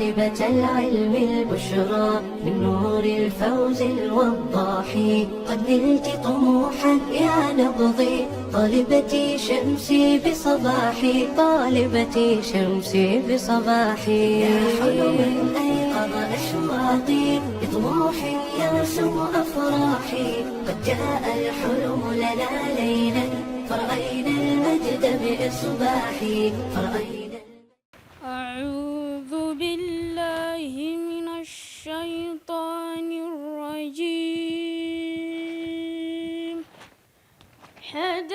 طالبة العلم البشرى من نور الفوز الوضاح. قد نلت طموحا يا نبضي طالبتي شمسي بصباحي، طالبتي شمسي بصباحي. يا حلم أيقظ أشواقي بطموح يرسم أفراحي، قد جاء الحلم لنا ليلا فرأينا المجد بإصباحي. أعوذ بالله من الشيطان الرجيم. حدائق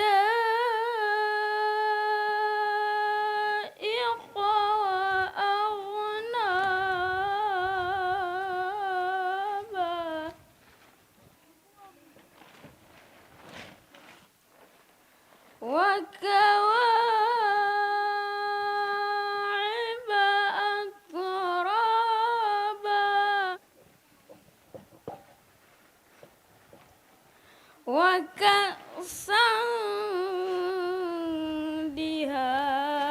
وأعنابا وكواعب أترابا وكأسا دهاقا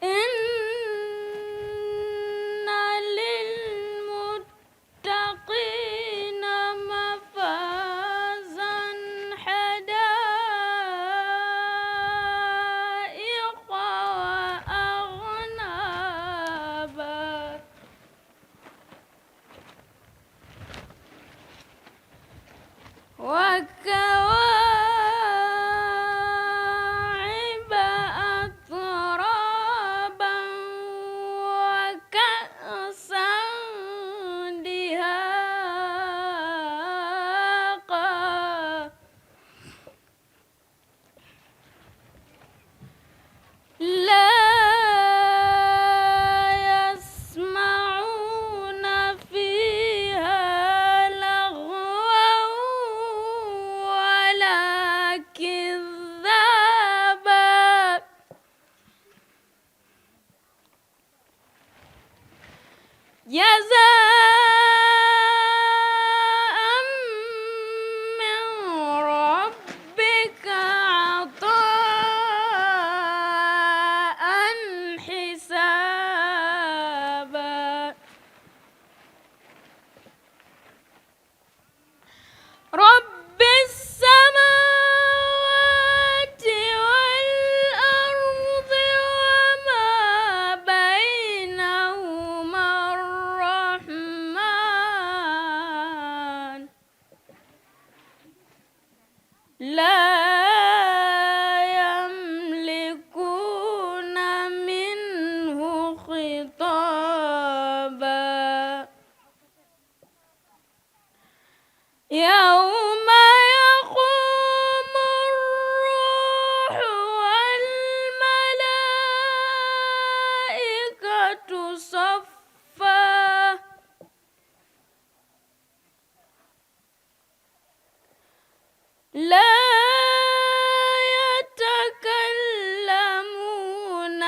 إن للمتقين مفازا حدائق وأعنابا وكواعب أترابا وكأسا دهاقا لا يسمعون فيها لغوا ولا كذابا جزاء من ربك عطاء حسابا. رب السماوات والأرض وما بينهما الرحمن لا يملكون منه خطابا. يوم يقوم الروح والملائكة صفا لا يتكلمون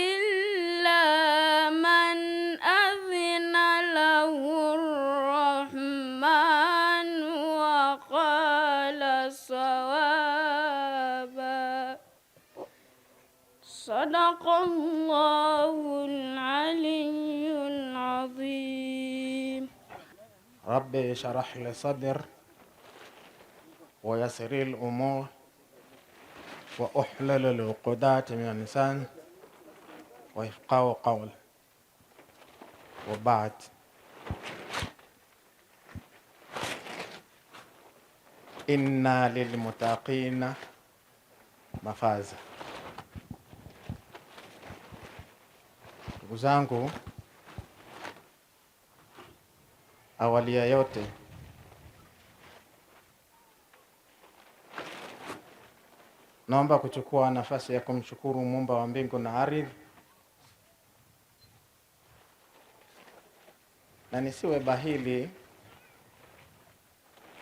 إلا من أذن له الرحمن وقال صوابا. صدق الله العلي العظيم. رب اشرح لي صدر ويسر الأمور وأحلل العقدات من اللسان ويفقهوا قول. وبعد، إنا للمتقين mafaza. Ndugu zangu, awali ya yote naomba kuchukua nafasi ya kumshukuru Muumba wa mbingu na ardhi, na nisiwe bahili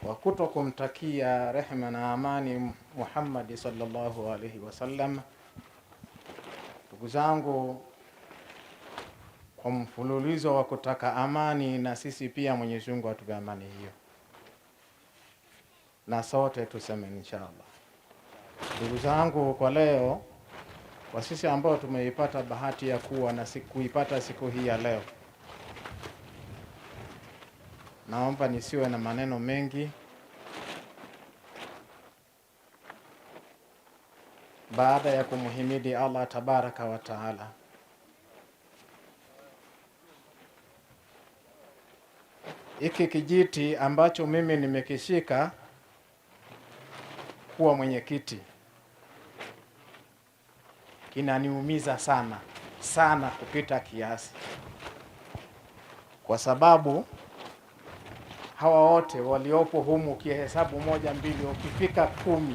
wa kutokumtakia rehema na amani Muhammad sallallahu alaihi wasallam. Ndugu zangu, kwa mfululizo wa kutaka amani, na sisi pia Mwenyezi Mungu atupe amani hiyo, na sote tuseme inshallah. Ndugu zangu, kwa leo, kwa sisi ambao tumeipata bahati ya kuwa na kuipata siku hii ya leo, naomba nisiwe na maneno mengi. Baada ya kumhimidi Allah tabaraka wa taala, hiki kijiti ambacho mimi nimekishika kuwa mwenyekiti kinaniumiza sana sana kupita kiasi, kwa sababu hawa wote waliopo humu, ukihesabu 1, 2, ukifika 10,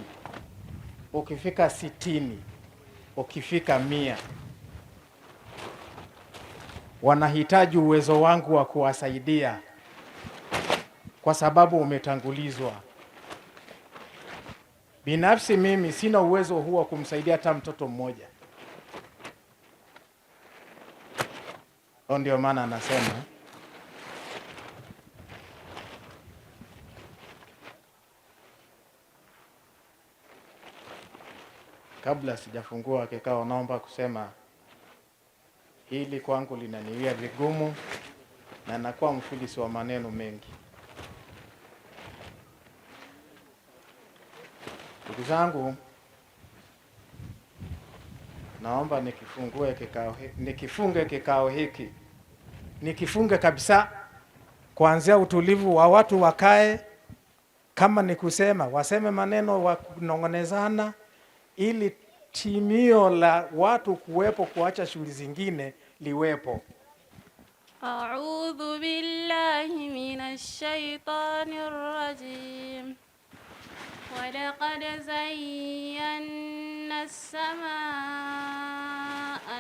ukifika 60, ukifika 100, wanahitaji uwezo wangu wa kuwasaidia, kwa sababu umetangulizwa. Binafsi mimi sina uwezo huo wa kumsaidia hata mtoto mmoja. Ndio maana anasema kabla sijafungua kikao, naomba kusema hili kwangu linaniwia vigumu na nakuwa mfilisi wa maneno mengi. Ndugu zangu, naomba nikifunge kikao hiki, nikifunge kabisa, kuanzia utulivu wa watu wakae, kama ni kusema waseme maneno wa kunong'onezana, ili timio la watu kuwepo kuacha shughuli zingine liwepo. A'udhu billahi minash shaitanir rajim. وَلَقَدْ زَيَّنَّا السَّمَاءَ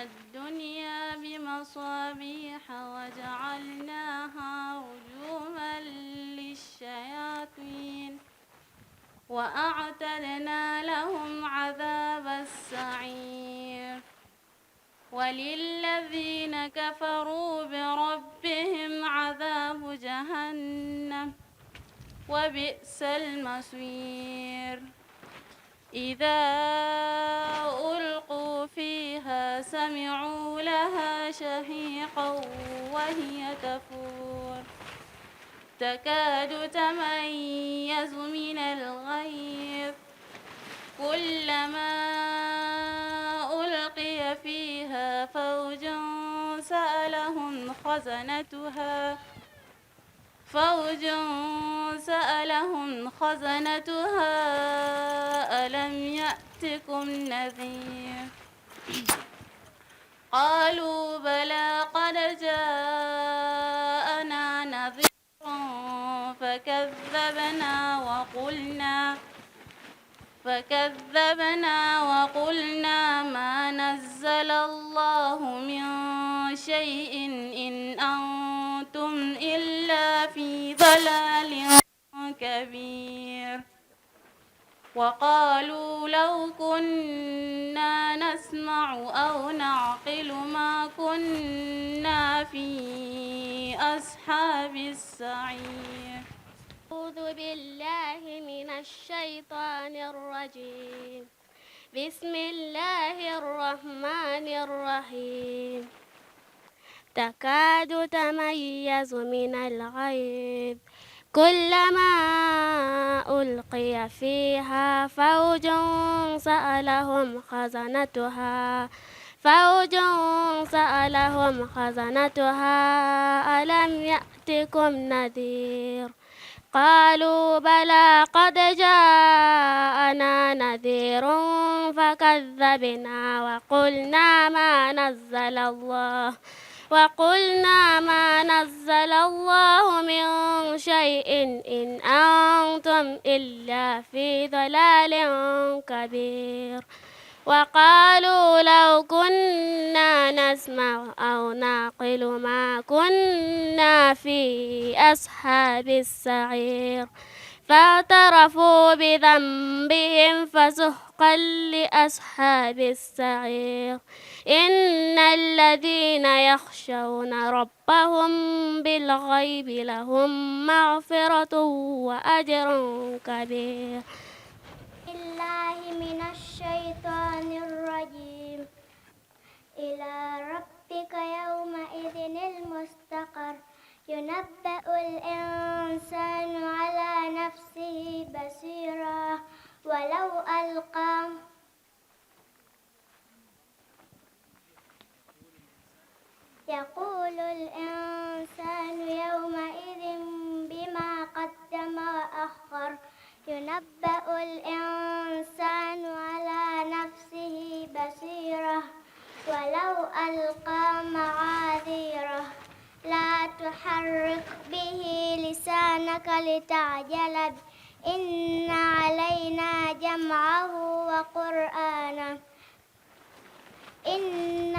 الدُّنْيَا بِمَصَابِيحَ وَجَعَلْنَاهَا رُجُومًا لِلشَّيَاطِينِ وَأَعْتَدْنَا لَهُمْ عَذَابَ السَّعِيرِ وَلِلَّذِينَ كَفَرُوا بِرَبِّهِمْ عَذَابُ جَهَنَّمَ وبئس المصير. إذا ألقوا فيها سمعوا لها شهيقا وهي تفور تكاد تميز من الغيظ كلما ألقي فيها فوج سألهم خزنتها ألم يأتكم نذير قالوا بلى قد جاءنا نذير فكذبنا وقلنا ما نزل الله من شيء إن أنتم إلا في ضلال كبير وقالوا لو كنا نسمع أو نعقل ما كنا في أصحاب السعير. أعوذ بالله من الشيطان الرجيم. بسم الله الرحمن الرحيم. تكاد تميز من الغيظ كلما ألقي فيها فوج سألهم خزنتها ألم يأتكم نذير قالوا بلى قد جاءنا نذير فكذبنا وقلنا ما نزل الله من شيء إن أنتم إلا في ضلال كبير وقالوا لو كنا نسمع أو نعقل ما كنا في أصحاب السعير فاعترفوا بذنبهم فسحقا لأصحاب السعير. إن الذين يخشون ربهم بالغيب لهم مغفرة وأجر كبير. بالله من الشيطان ألقى يقول الإنسان يومئذ بما قدم وأخر ينبأ الإنسان على نفسه بصيرة ولو ألقى معاذيره لا تحرك به لسانك لتعجل به إن علينا جمعه وقرآنه إن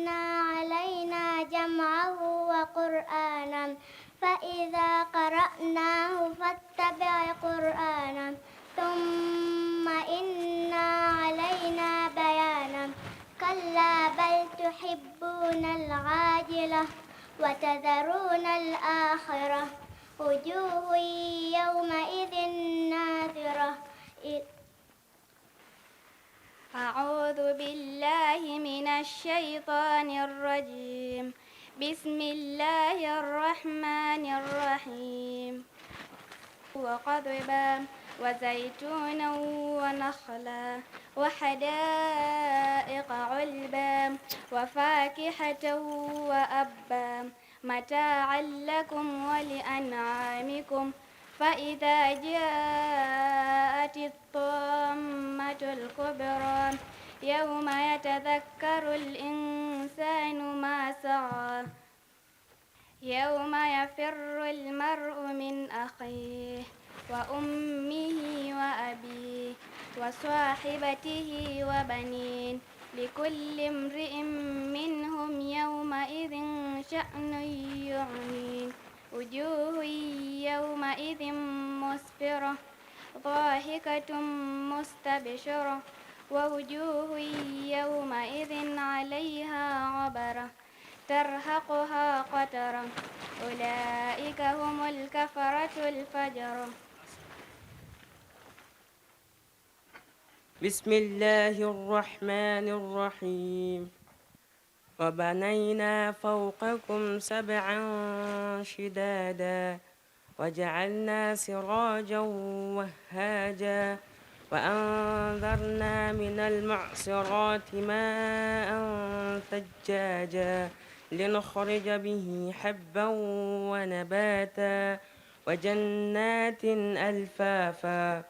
علينا جمعه وقرآنا فإذا قرأناه فاتبع قرآنا ثم إن علينا بيانا كلا بل تحبون العاجلة وتذرون الآخرة وجوه يومئذ ناظرة. أعوذ بالله من الشيطان الرجيم. بسم الله الرحمن الرحيم. وقضبا وزيتونا ونخلا وحدائق علبا وفاكهة وأبا متاعا لكم ولأنعامكم. فإذا جاءت الطامة الكبرى يوم يتذكر الإنسان ما سعى يوم يفر المرء من أخيه وأمه وأبيه وصاحبته وبنين لكل امرئ منهم يومئذ شأن يعنيه. وجوه يومئذ مسفرة ضاحكة مستبشرة ووجوه يومئذ عليها غبرة ترهقها قترة أولئك هم الكفرة الفجرة. بسم الله الرحمن الرحيم. وبنينا فوقكم سبعا شدادا وجعلنا سراجا وهاجا وأنذرنا من المعصرات ماء ثجاجا لنخرج به حبا ونباتا وجنات ألفافا.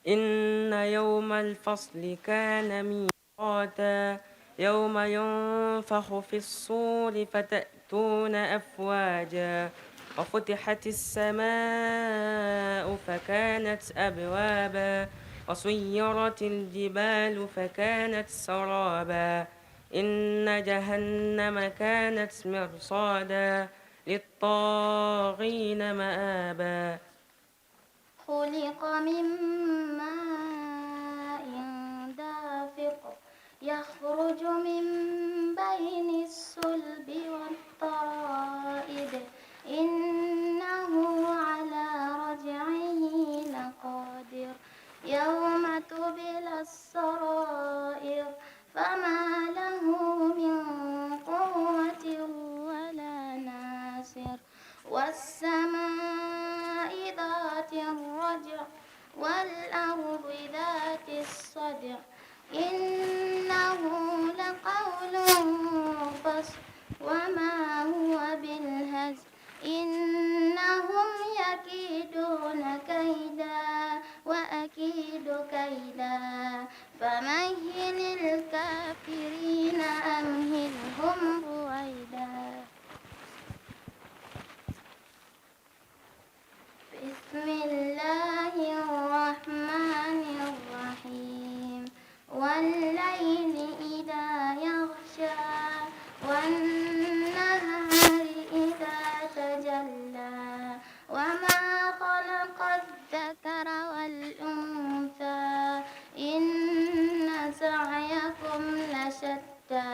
إن يوم الفصل كان ميقاتا يوم ينفخ في الصور فتأتون أفواجا وفتحت السماء فكانت أبوابا وسيرت الجبال فكانت سرابا إن جهنم كانت مرصادا للطاغين مآبا. خلق من ماء دافق يخرج من بين الصلب والترائب إنه على رجعه لقادر يوم تبلى السرائر فما له من قوة ولا ناصر. والسماء ذات الرجع والأرض ذات الصدع إنه لقول فصل وما هو بالهزل إنهم يكيدون كيدا وأكيد كيدا فمهل الكافرين أمهلهم رويدا. بسم الله الرحمن الرحيم. والليل إذا يغشى والنهار إذا تجلى وما خلق الذكر والأنثى إن سعيكم لشتى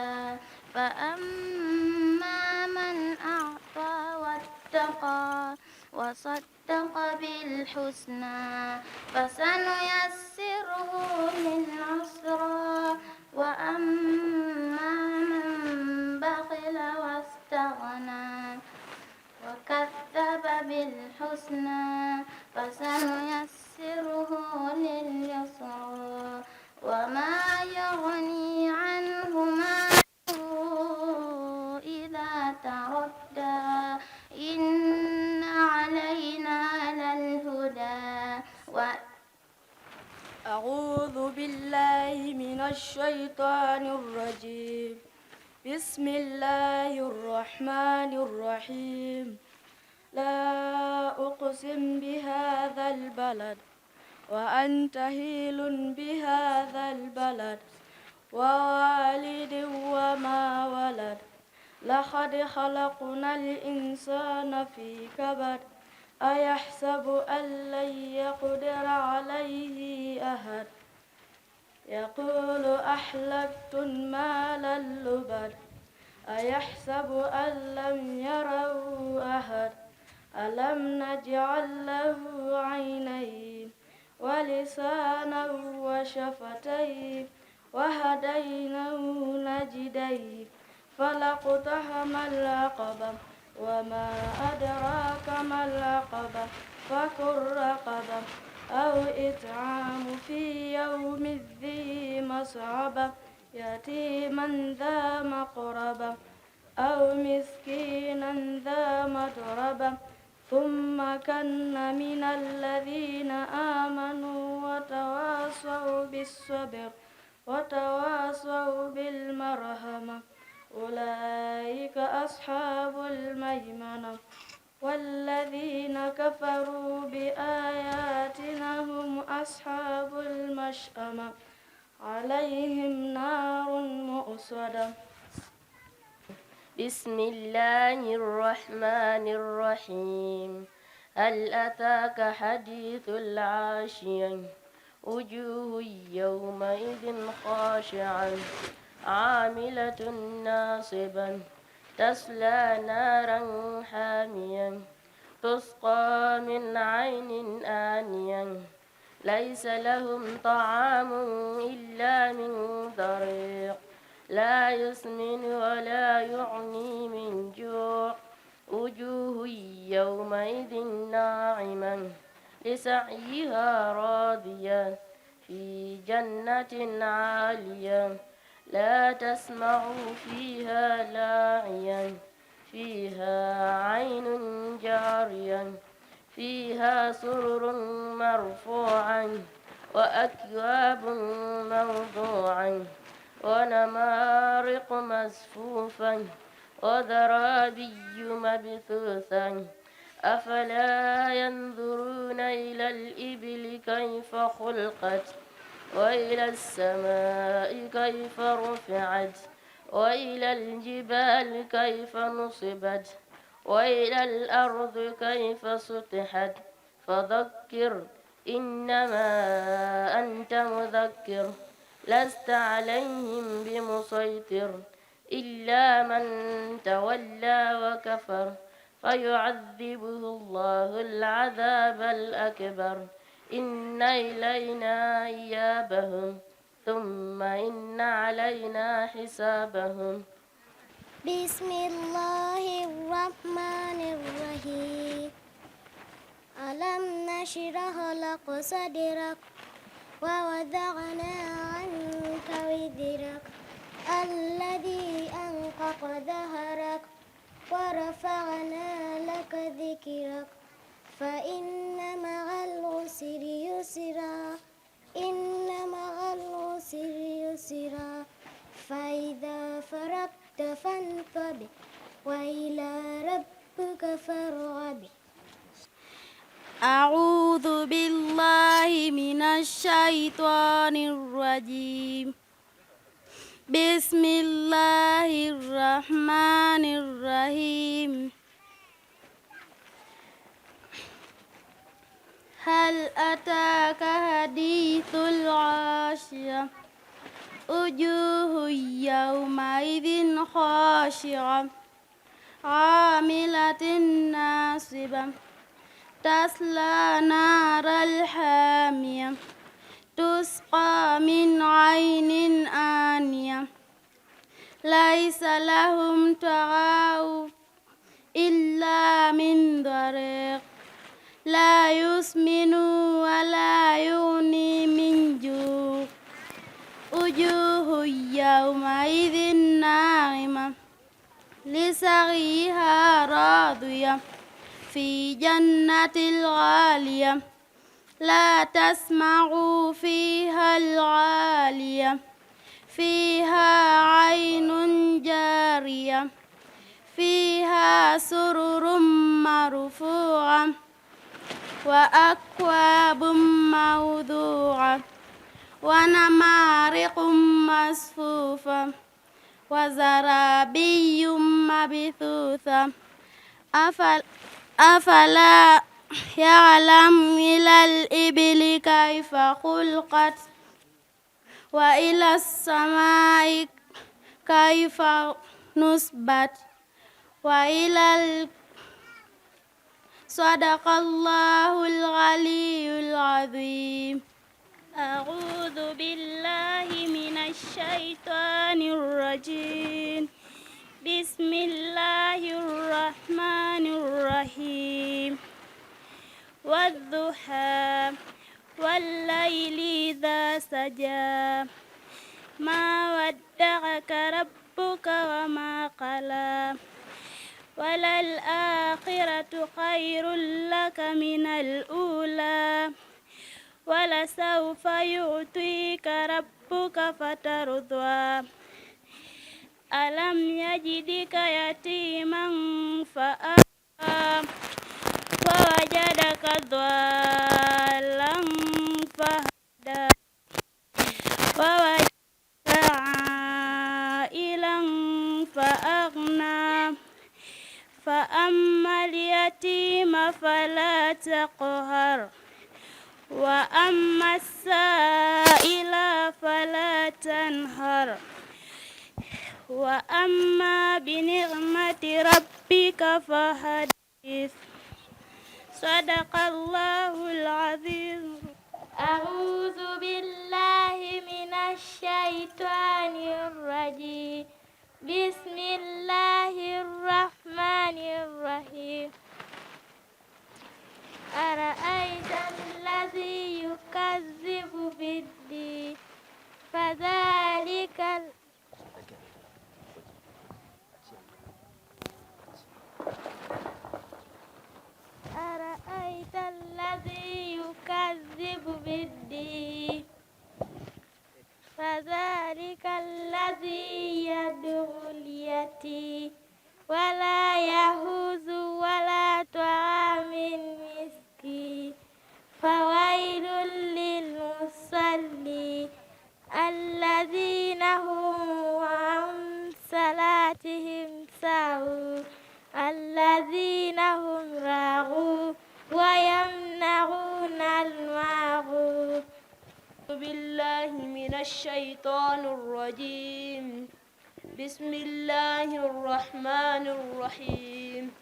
فأما من أعطى واتقى وصدق بالحسنى فسنيسره للعسرى وأما من بخل واستغنى وكذب بالحسنى فسنيسره أعوذ بالله من الشيطان الرجيم. بسم الله الرحمن الرحيم. لا أقسم بهذا البلد وأنت هيل بهذا البلد ووالد وما ولد لقد خلقنا الإنسان في كبد أيحسب أن لن يقدر عليه أحد يقول أحلفت مالا لبد أيحسب أن لم يره أحد ألم نجعل له عينين ولسانا وشفتين وهديناه النجدين فلاقتحم العقبة وما أدراك ما العقبة فك رقبة أو إطعام في يوم ذي مسغبة يتيما ذا مقربة أو مسكينا ذا متربة ثم كان من الذين آمنوا وتواصوا بالصبر وتواصوا بالمرحمة أولئك أصحاب الميمنة والذين كفروا بآياتنا هم أصحاب المشأمة عليهم نار مؤصدة. بسم الله الرحمن الرحيم. هل أتاك حديث العاشية وجوه يومئذ خاشعة عاملة ناصبة تصلى نارا حامية تسقى من عين آنية ليس لهم طعام إلا من ضريع لا يسمن ولا يغني من جوع وجوه يومئذ ناعمة لسعيها راضية في جنة عالية لا تسمع فيها لاغيا فيها عين جارية فيها سرر مرفوعة وأكواب موضوعة ونمارق مصفوفة وزرابي مبثوثة أفلا ينظرون إلى الإبل كيف خلقت وإلى السماء كيف رفعت وإلى الجبال كيف نصبت وإلى الأرض كيف سطحت فذكر إنما أنت مذكر لست عليهم بمسيطر إلا من تولى وكفر فيعذبه الله العذاب الأكبر إن إلينا إيابهم ثم إن علينا حسابهم. بسم الله الرحمن الرحيم. ألم نشرح لك صدرك ووضعنا عنك وزرك الذي أنقض ظهرك ورفعنا لك ذكرك فإن مع العسر يسرا إن مع العسر يسرا فإذا فرغت فانصب وإلى ربك فارغب. أعوذ بالله من الشيطان الرجيم. بسم الله الرحمن الرحيم. هل أتاك حديث الغاشية وجوه يومئذ خاشعة عاملة ناصبة تصلى نارا حامية تسقى من عين آنية ليس لهم طعام إلا من ضريع لا يسمن ولا يغني من جوع وجوه يومئذ ناعمة لسعيها راضية في جنة العالية لا تسمعوا فيها الغالية فيها عين جارية فيها سرر مرفوعة وأكواب موضوعة ونمارق مصفوفة وزرابي مبثوثة أفلا يعلم إلى الإبل كيف خلقت وإلى السماء كيف نصبت صدق الله العلي العظيم. أعوذ بالله من الشيطان الرجيم. بسم الله الرحمن الرحيم. والضحى والليل إذا سجى ما ودعك ربك وما قلى وللآخرة خير لك من الأولى ولسوف يعطيك ربك فترضى ألم يجدك يتيما فآوى ووجدك ضالا فهدى ووجدك عائلا فأغنى فأما اليتيم فلا تقهر وأما السائل فلا تنهر وأما بنعمة ربك فحدث. صدق الله العظيم. أعوذ بالله من الشيطان الرجيم. بسم الله الرحمن الرحيم. أرأيت الذي يكذب بالدين فذلك أرأيت الذي يكذب بالدين فذلك الذي يدعو اليتيم ولا يهوز ولا طعام المسكين فويل للمصلين الذين هم عن صلاتهم ساهون الذين هم راغون ويمنعون الماعون. بالله من الشيطان الرجيم. بسم الله الرحمن الرحيم.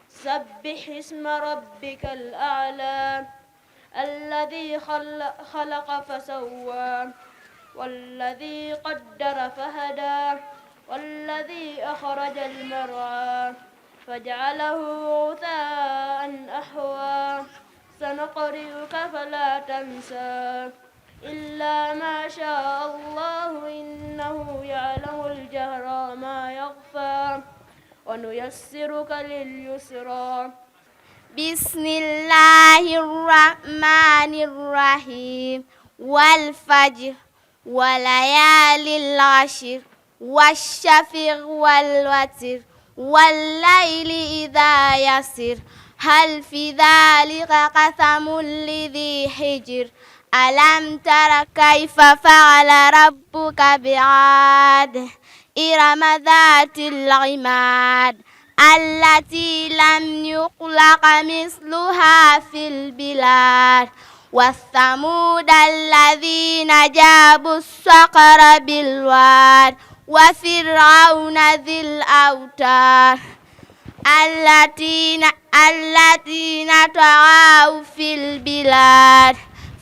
سبح اسم ربك الأعلى الذي خلق فسوى والذي قدر فهدى والذي أخرج المرعى فجعله غثاء أحوى سنقرئك فلا تنسى إلا ما شاء الله إنه يعلم الجهر وما يخفى ونيسرك لليسرى. بسم الله الرحمن الرحيم. والفجر وليال العشر والشفع والوتر والليل إذا يسر هل في ذلك قسم لذي حجر ألم تر كيف فعل ربك بعاد إرم ذات العماد التي لم يخلق مثلها في البلاد والثمود الذين جابوا الصخر بالواد وفرعون ذي الأوتاد الذين طغوا في البلاد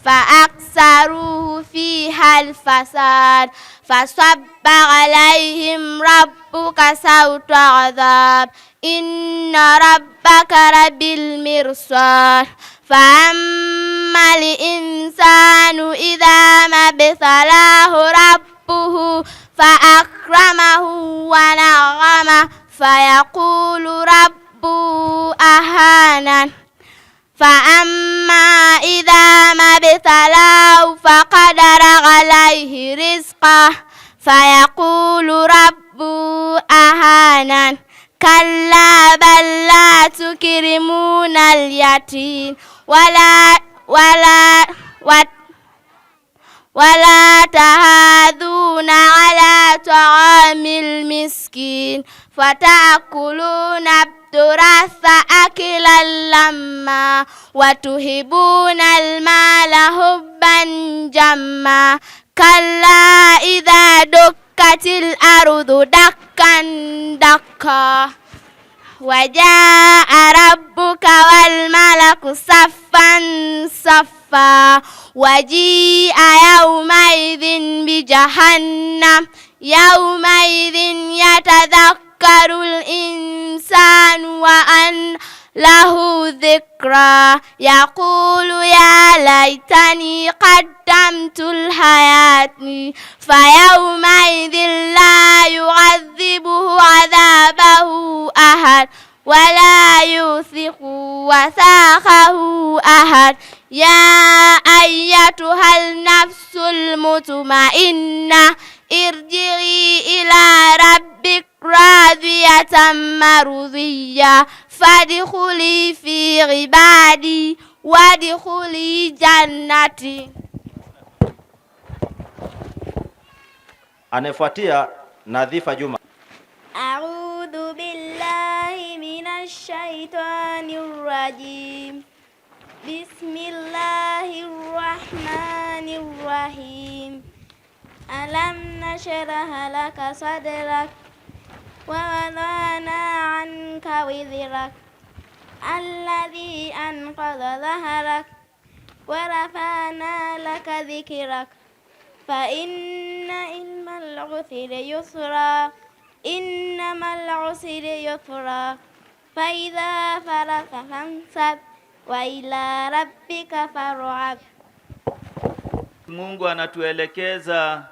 فأكثروا فيها الفساد فصب عليهم ربك سوط عذاب إن ربك لبالمرصاد فأما الإنسان إذا ما ابتلاه ربه فأكرمه ونعمه فيقول ربه أهانن فأما إذا ما ابتلاه فقدر عليه رزقه فيقول ربي أهانن كلا بل لا تكرمون اليتيم ولا تحاضون على طعام المسكين فتأكلون التراث أكلا لما وتحبون المال حبا جما كلا إذا دكت الأرض دكا دكا وجاء ربك والملك صفا صفا وجيء يومئذ بجهنم يومئذ يتذكر الإنسان وأن له ذكرى يقول يا ليتني قدمت لحياتي فيومئذ لا يعذبه عذابه أحد ولا يوثق وثاقه أحد يا أيتها النفس المطمئنة ارجعي إلى ربك راضية مرضية فادخلي في عبادي وادخلي جنتي. Anayefuatia Nadhifa Juma. أعوذ بالله من الشيطان الرجيم بسم الله الرحمن الرحيم ألم نشرح لك صدرك ووضعنا عنك وزرك الذي أنقض ظهرك ورفعنا لك ذكرك فإن علم العسر يسرا إنما العسر يسرا فإذا فرغت فانصب وإلى rabbika farghab. Mungu anatuelekeza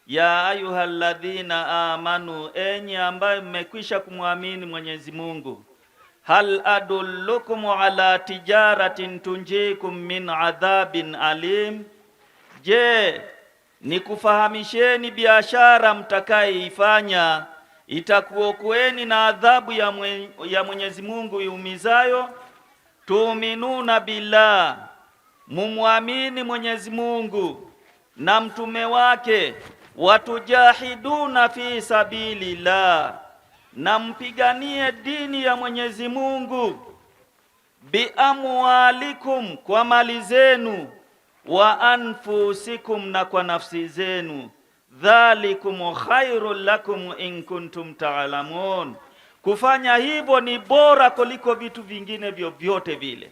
ya ayyuhalladhina amanu, enyi ambaye mmekwisha kumwamini Mwenyezi Mungu, hal adullukum ala tijaratin tunjikum min adhabin alim, je, nikufahamisheni biashara mtakayoifanya itakuokoeni na adhabu ya Mwenyezi Mungu iumizayo? Tuminuna billah, mumwamini Mwenyezi Mungu na mtume wake, watujahiduna fi sabilillah, na mpiganie dini ya Mwenyezi Mungu, biamwalikum, kwa mali zenu, wa anfusikum, na kwa nafsi zenu, dhalikum khairul lakum in kuntum ta'lamun. Kufanya hivyo ni bora kuliko vitu vingine vyovyote vile.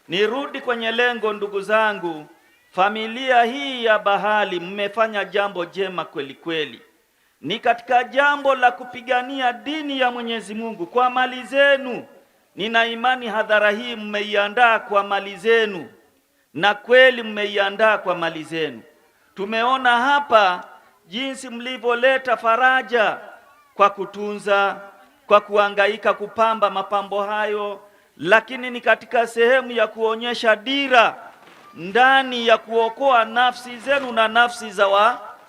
Nirudi kwenye lengo, ndugu zangu, familia hii ya Bahali mmefanya jambo jema kweli kweli. Ni katika jambo la kupigania dini ya Mwenyezi Mungu kwa mali zenu. Nina imani hadhara hii mmeiandaa kwa mali zenu, na kweli mmeiandaa kwa mali zenu. Tumeona hapa jinsi mlivyoleta faraja kwa kutunza, kwa kuhangaika kupamba mapambo hayo, lakini ni katika sehemu ya kuonyesha dira ndani ya kuokoa nafsi zenu na nafsi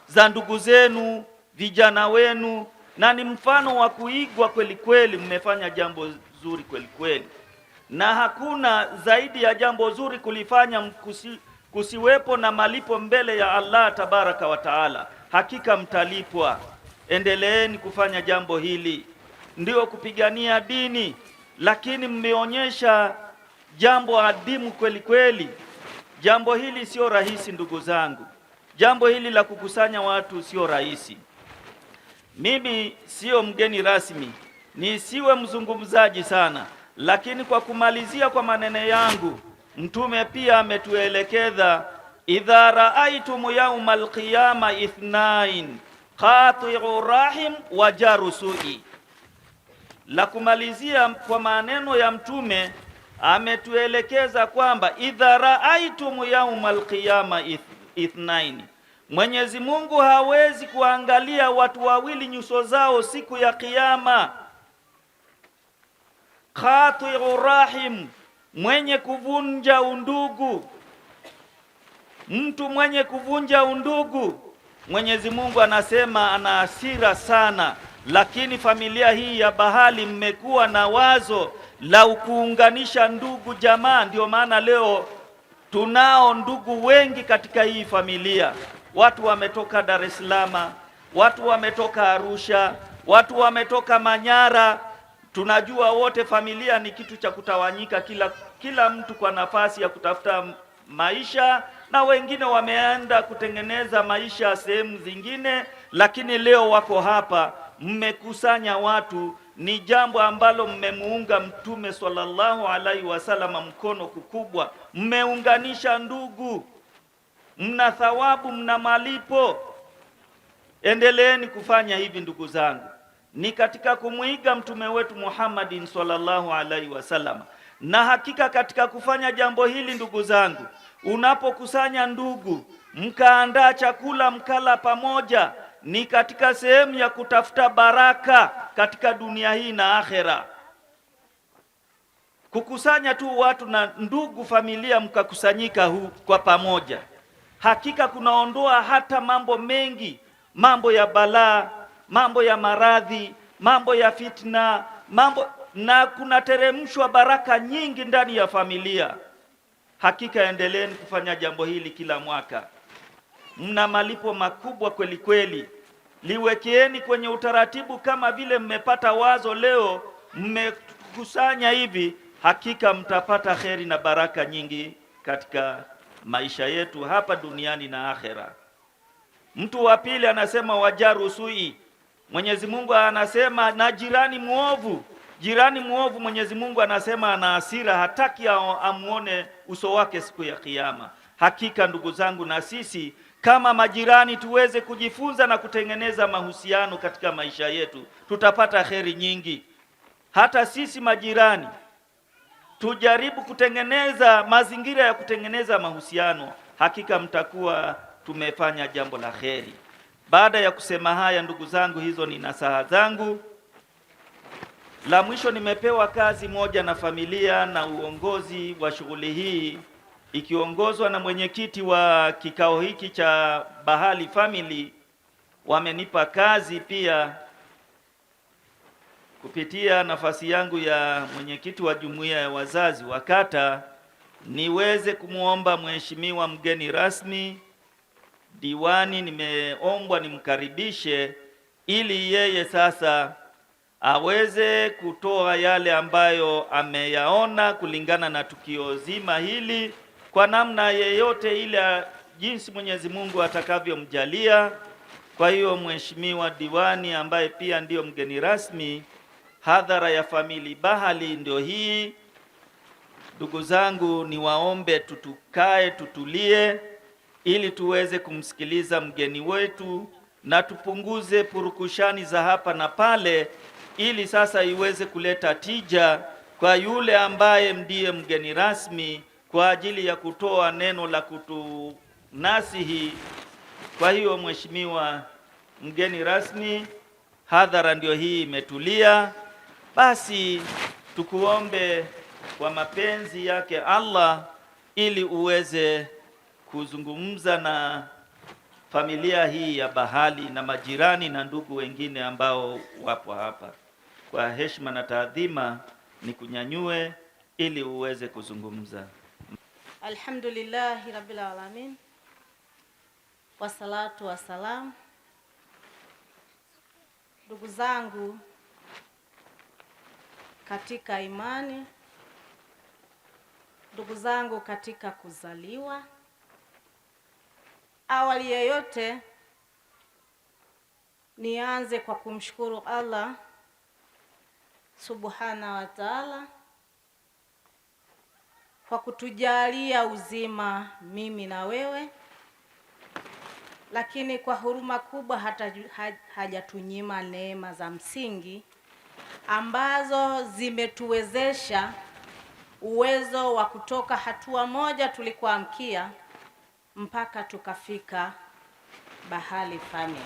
za ndugu zenu, vijana wenu, na ni mfano wa kuigwa kweli kweli. Mmefanya jambo zuri kweli kweli, na hakuna zaidi ya jambo zuri kulifanya kusiwepo na malipo mbele ya Allah tabaraka wa taala. Hakika mtalipwa. Endeleeni kufanya jambo hili, ndio kupigania dini, lakini mmeonyesha jambo adimu kweli kweli. Jambo hili sio rahisi ndugu zangu. Jambo hili la kukusanya watu sio rahisi. Mimi sio mgeni rasmi, nisiwe mzungumzaji sana, lakini kwa kumalizia kwa maneno yangu, Mtume pia ametuelekeza, idha raaitum yawmal qiyama ithnain, qati'u rahim wa jaru su'i. La kumalizia kwa maneno ya Mtume, ametuelekeza kwamba idha raaitum yawmal qiyama ithnain, Mwenyezi Mungu hawezi kuangalia watu wawili nyuso zao siku ya Kiyama. Qati'u rahim, mwenye kuvunja undugu, mtu mwenye kuvunja undugu, Mwenyezi Mungu anasema ana hasira sana. Lakini familia hii ya Bahali mmekuwa na wazo la kuunganisha ndugu jamaa. Ndio maana leo tunao ndugu wengi katika hii familia. Watu wametoka Dar es Salaam, watu wametoka Arusha, watu wametoka Manyara. Tunajua wote familia ni kitu cha kutawanyika, kila mtu kwa nafasi ya kutafuta maisha, na wengine wameenda kutengeneza maisha sehemu zingine, lakini leo wako hapa. Mmekusanya watu, ni jambo ambalo mmemuunga Mtume sallallahu alaihi wasallam mkono kukubwa. Mmeunganisha ndugu, mna thawabu, mna malipo. Endeleeni kufanya hivi ndugu zangu, ni katika kumuiga mtume wetu Muhammadin sallallahu alaihi wasallam. Na hakika katika kufanya jambo hili ndugu zangu, unapokusanya ndugu mkaandaa chakula mkala pamoja, ni katika sehemu ya kutafuta baraka katika dunia hii na akhera. Kukusanya tu watu na ndugu familia mkakusanyika kwa pamoja, hakika kunaondoa hata mambo mengi, mambo ya balaa, mambo ya maradhi, mambo ya fitna, na kunateremshwa baraka nyingi ndani ya familia. Hakika endeleeni kufanya jambo hili kila mwaka, mna malipo makubwa kweli kweli. Liwekeeni kwenye utaratibu, kama vile mmepata wazo leo, mmekusanya hivi, hakika mtapata kheri na baraka nyingi katika maisha yetu hapa duniani na akhera. Mtu wa pili anasema wajaru sui. Mwenyezi Mungu anasema na jirani muovu. Jirani muovu Mwenyezi Mungu anasema ana hasira, hataki amuone uso wake siku ya Kiyama. Hakika ndugu zangu, na sisi kama majirani tuweze kujifunza na kutengeneza mahusiano katika maisha yetu, tutapata kheri nyingi. Hata sisi majirani tujaribu kutengeneza mazingira ya kutengeneza mahusiano, hakika mtakuwa tumefanya jambo la kheri. Baada ya kusema haya ndugu zangu, hizo ni nasaha zangu. La mwisho, nimepewa kazi moja na familia na uongozi wa shughuli hii ikiongozwa na mwenyekiti wa kikao hiki cha Bahali Family. Wamenipa kazi pia kupitia nafasi yangu ya mwenyekiti wa jumuiya ya wazazi wa kata, niweze kumuomba mheshimiwa mgeni rasmi diwani, nimeombwa nimkaribishe ili yeye sasa aweze kutoa yale ambayo ameyaona kulingana na tukio zima hili, kwa namna yeyote ile jinsi Mwenyezi Mungu atakavyomjalia. Kwa hiyo mheshimiwa diwani ambaye pia ndiyo mgeni rasmi, hadhara ya famili Bahali ndio hii. Ndugu zangu, niwaombe tutukae, tutulie ili tuweze kumsikiliza mgeni wetu na tupunguze purukushani za hapa na pale, ili sasa iweze kuleta tija kwa yule ambaye ndiye mgeni rasmi kwa ajili ya kutoa neno la kutunasihi. Kwa hiyo mheshimiwa mgeni rasmi, hadhara ndio hii imetulia. Basi tukuombe kwa mapenzi yake Allah ili uweze kuzungumza na familia hii ya Bahali na majirani na ndugu wengine ambao wapo hapa. Kwa heshima na taadhima ni kunyanyue ili uweze kuzungumza. Alhamdulillahi Rabbil Alamin. Wassalatu wassalam. Ndugu zangu katika imani, ndugu zangu katika kuzaliwa, awali ya yote nianze kwa kumshukuru Allah Subhana wa Ta'ala kwa kutujalia uzima mimi na wewe, lakini kwa huruma kubwa hata hajatunyima neema za msingi ambazo zimetuwezesha uwezo wa kutoka hatua moja tulikoamkia mpaka tukafika Bahali Family.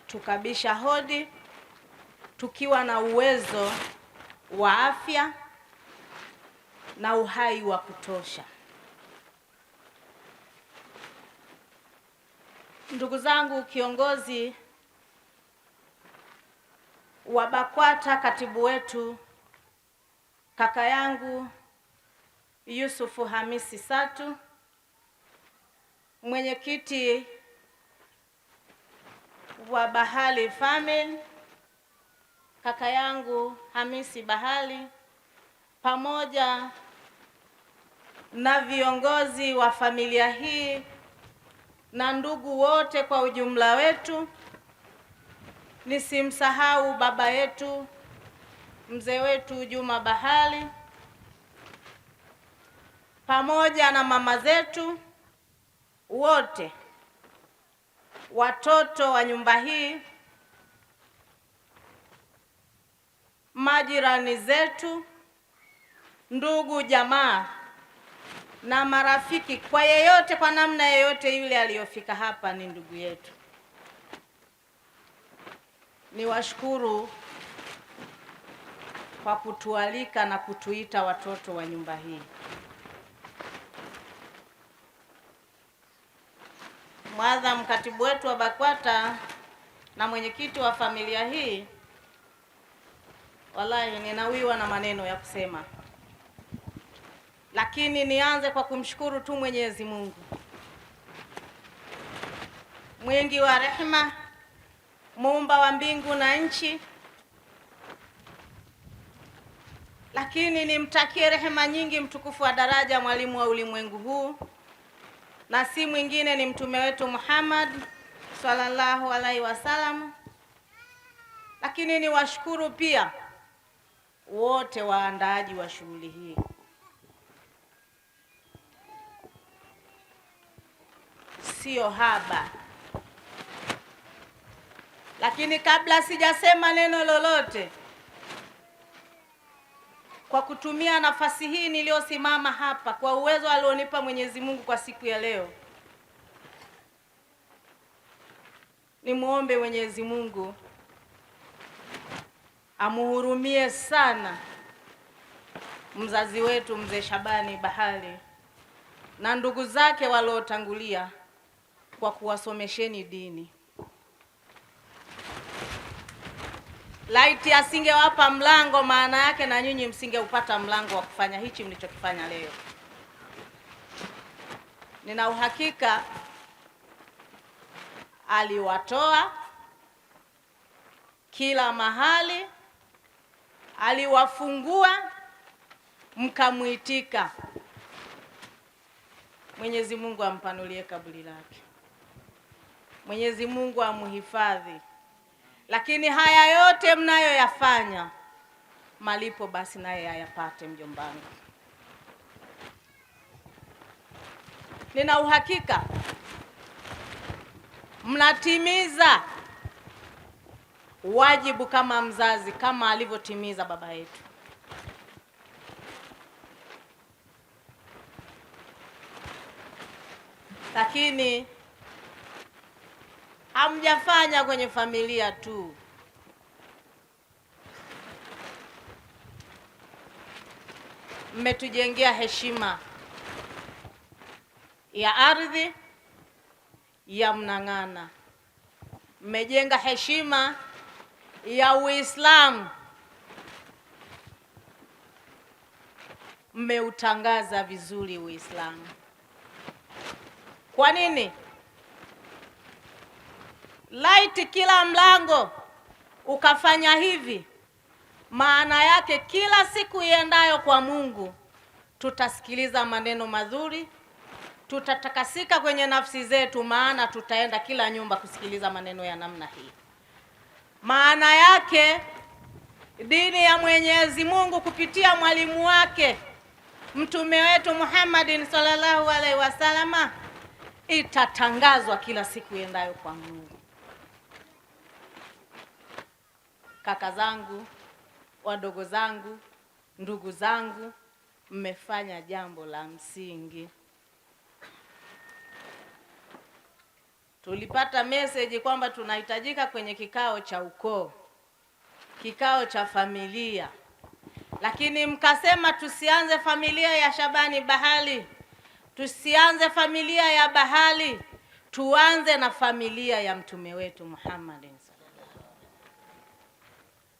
Tukabisha hodi tukiwa na uwezo wa afya, na uhai wa kutosha. Ndugu zangu, kiongozi wa BAKWATA, katibu wetu kaka yangu Yusufu Hamisi Satu, mwenyekiti wa Bahali Family kaka yangu Hamisi Bahali, pamoja na viongozi wa familia hii na ndugu wote kwa ujumla wetu. Nisimsahau baba yetu mzee wetu Juma Bahali, pamoja na mama zetu wote, watoto wa nyumba hii, majirani zetu, ndugu jamaa na marafiki, kwa yeyote, kwa namna yeyote yule aliyofika hapa ni ndugu yetu. Niwashukuru kwa kutualika na kutuita watoto wa nyumba hii. Mwadhamu katibu wetu wa BAKWATA na mwenyekiti wa familia hii, wallahi ninawiwa na maneno ya kusema, lakini nianze kwa kumshukuru tu Mwenyezi Mungu mwingi wa rehema, muumba wa mbingu na nchi. Lakini nimtakie rehema nyingi mtukufu wa daraja mwalimu wa ulimwengu huu, na si mwingine ni mtume wetu Muhammad sallallahu alaihi wasallam. Lakini niwashukuru pia wote waandaaji wa shughuli hii. Sio haba. Lakini kabla sijasema neno lolote, kwa kutumia nafasi hii niliyosimama hapa, kwa uwezo alionipa Mwenyezi Mungu kwa siku ya leo, nimuombe Mwenyezi Mungu amuhurumie sana mzazi wetu mzee Shabani Bahali na ndugu zake waliotangulia kwa kuwasomesheni dini. Laiti asingewapa mlango, maana yake na nyinyi msingeupata mlango wa kufanya hichi mlichokifanya leo. Nina uhakika aliwatoa kila mahali, aliwafungua mkamuitika. Mwenyezi Mungu ampanulie kaburi lake, Mwenyezi Mungu amuhifadhi. Lakini haya yote mnayoyafanya, malipo basi naye ayapate mjombangu. Nina uhakika mnatimiza wajibu kama mzazi, kama alivyotimiza baba yetu. Lakini hamjafanya kwenye familia tu. Mmetujengea heshima ya ardhi ya Mnang'ana. Mmejenga heshima ya Uislamu. Mmeutangaza vizuri Uislamu. Kwa nini? Laiti kila mlango ukafanya hivi, maana yake kila siku iendayo kwa Mungu tutasikiliza maneno mazuri, tutatakasika kwenye nafsi zetu, maana tutaenda kila nyumba kusikiliza maneno ya namna hii. Maana yake dini ya Mwenyezi Mungu kupitia mwalimu wake mtume wetu Muhammadin sallallahu alaihi wasallam itatangazwa kila siku iendayo kwa Mungu. Kaka zangu, wadogo zangu, ndugu zangu, mmefanya jambo la msingi. Tulipata message kwamba tunahitajika kwenye kikao cha ukoo, kikao cha familia. lakini mkasema tusianze familia ya Shabani Bahali, tusianze familia ya Bahali, tuanze na familia ya mtume wetu Muhammad sallallahu alaihi wasallam.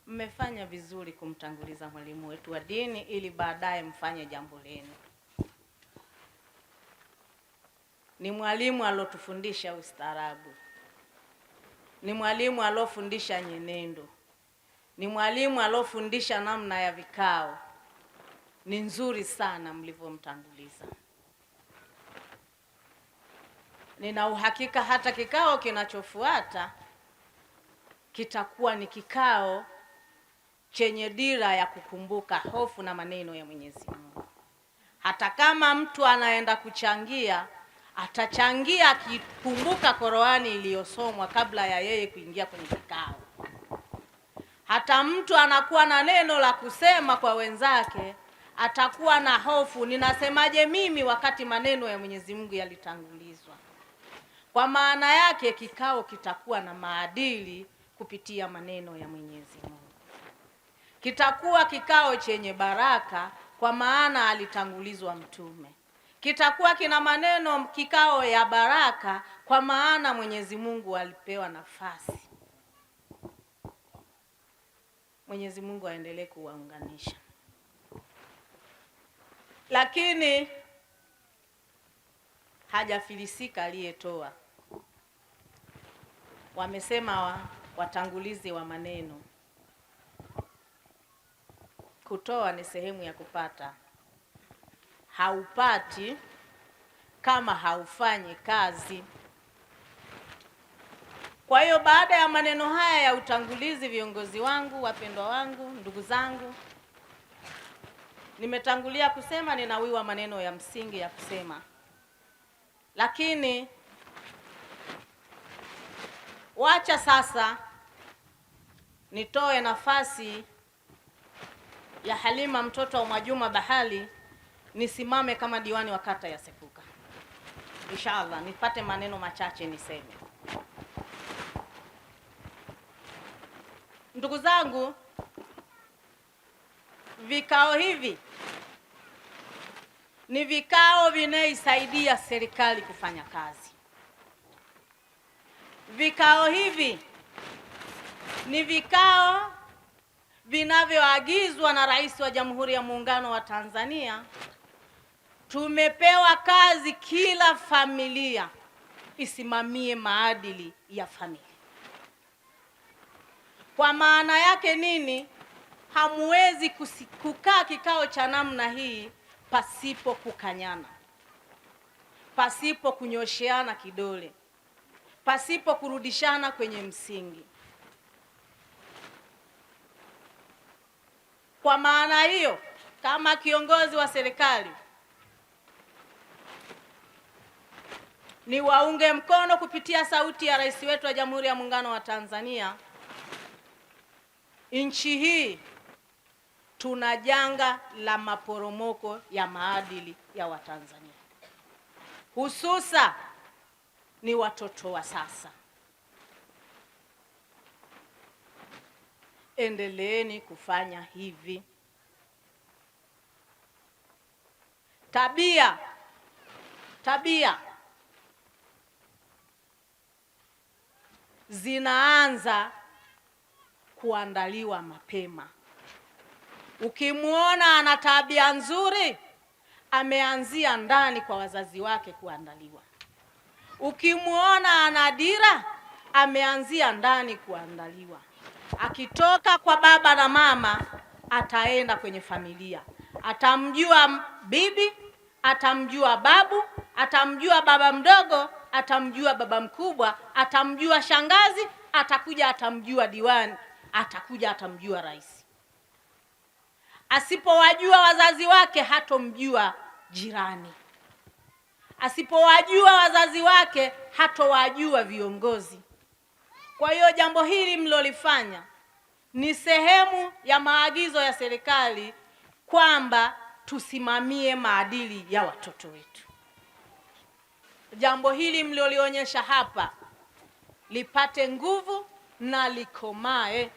Mmefanya vizuri kumtanguliza mwalimu wetu wa dini ili baadaye mfanye jambo lenu. Ni mwalimu alotufundisha ustaarabu, ni mwalimu alofundisha nyenendo, ni mwalimu alofundisha namna ya vikao. Ni nzuri sana mlivyomtanguliza. Nina uhakika hata kikao kinachofuata kitakuwa ni kikao chenye dira ya kukumbuka hofu na maneno ya Mwenyezi Mungu. Hata kama mtu anaenda kuchangia, atachangia akikumbuka Qur'ani iliyosomwa kabla ya yeye kuingia kwenye kikao. Hata mtu anakuwa na neno la kusema kwa wenzake, atakuwa na hofu, ninasemaje mimi wakati maneno ya Mwenyezi Mungu yalitangulizwa. Kwa maana yake kikao kitakuwa na maadili kupitia maneno ya Mwenyezi Mungu. Kitakuwa kikao chenye baraka kwa maana alitangulizwa mtume. Kitakuwa kina maneno kikao ya baraka kwa maana Mwenyezi Mungu alipewa nafasi. Mwenyezi Mungu aendelee kuwaunganisha. Lakini hajafilisika aliyetoa. Wamesema watangulizi wa maneno, kutoa ni sehemu ya kupata. Haupati kama haufanyi kazi. Kwa hiyo baada ya maneno haya ya utangulizi, viongozi wangu, wapendwa wangu, ndugu zangu, nimetangulia kusema ninawiwa maneno ya msingi ya kusema. Lakini wacha sasa nitoe nafasi ya Halima mtoto wa Mwajuma Bahali nisimame kama diwani wa kata ya Sepuka. Inshallah nipate maneno machache niseme. Ndugu zangu, vikao hivi ni vikao vinaisaidia serikali kufanya kazi. Vikao hivi ni vikao vinavyoagizwa na Rais wa Jamhuri ya Muungano wa Tanzania. Tumepewa kazi kila familia isimamie maadili ya familia. Kwa maana yake nini? Hamwezi kukaa kikao cha namna hii pasipo kukanyana, pasipo kunyosheana kidole, pasipo kurudishana kwenye msingi. Kwa maana hiyo, kama kiongozi wa serikali, ni waunge mkono kupitia sauti ya Rais wetu wa Jamhuri ya Muungano wa Tanzania. Nchi hii tuna janga la maporomoko ya maadili ya Watanzania, hususa ni watoto wa sasa. Endeleeni kufanya hivi. Tabia zinaanza kuandaliwa mapema. Ukimuona ana tabia nzuri, ameanzia ndani kwa wazazi wake kuandaliwa. Ukimuona ana dira, ameanzia ndani kuandaliwa. Akitoka kwa baba na mama, ataenda kwenye familia. Atamjua bibi, atamjua babu, atamjua baba mdogo, atamjua baba mkubwa, atamjua shangazi, atakuja atamjua diwani, atakuja atamjua rais. Asipowajua wazazi wake, hatomjua jirani. Asipowajua wazazi wake, hatowajua viongozi. Kwa hiyo jambo hili mlolifanya ni sehemu ya maagizo ya serikali kwamba tusimamie maadili ya watoto wetu. Jambo hili mlolionyesha hapa lipate nguvu na likomae.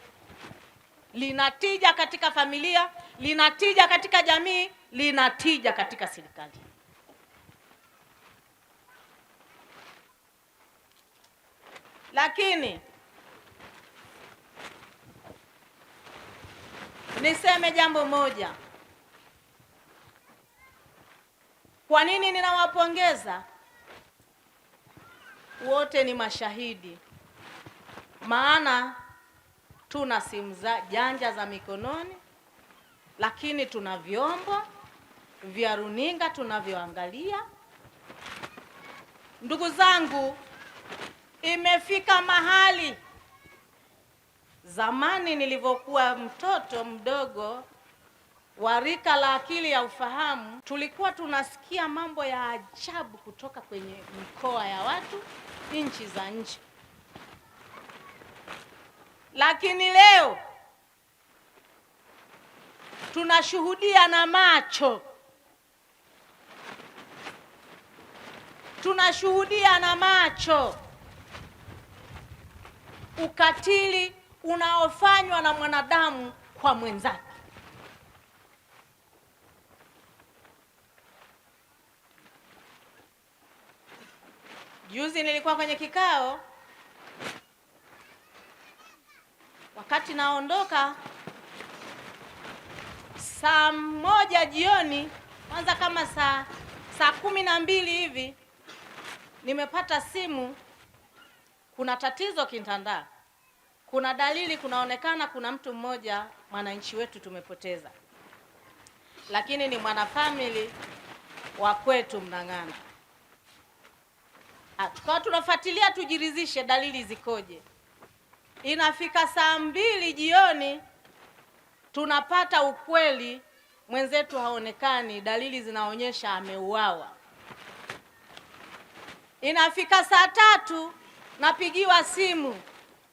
Linatija katika familia, linatija katika jamii, linatija katika serikali. Lakini niseme jambo moja. Kwa nini ninawapongeza? Wote ni mashahidi. Maana tuna simu janja za mikononi, lakini tuna vyombo vya runinga tunavyoangalia. Ndugu zangu, imefika mahali, zamani nilivyokuwa mtoto mdogo wa rika la akili ya ufahamu, tulikuwa tunasikia mambo ya ajabu kutoka kwenye mikoa ya watu, nchi za nje. Lakini leo tunashuhudia na macho, tunashuhudia na macho ukatili unaofanywa na mwanadamu kwa mwenzake. Juzi nilikuwa kwenye kikao, wakati naondoka saa 1 jioni, kwanza kama saa 12 hivi, nimepata simu, kuna tatizo Kintanda. Kuna dalili, kunaonekana kuna mtu mmoja mwananchi wetu tumepoteza, lakini ni mwanafamili wa kwetu Mnang'ana. Tukawa tunafuatilia tujiridhishe dalili zikoje. Inafika saa 2 jioni tunapata ukweli, mwenzetu haonekani, dalili zinaonyesha ameuawa. Inafika saa 3 napigiwa simu,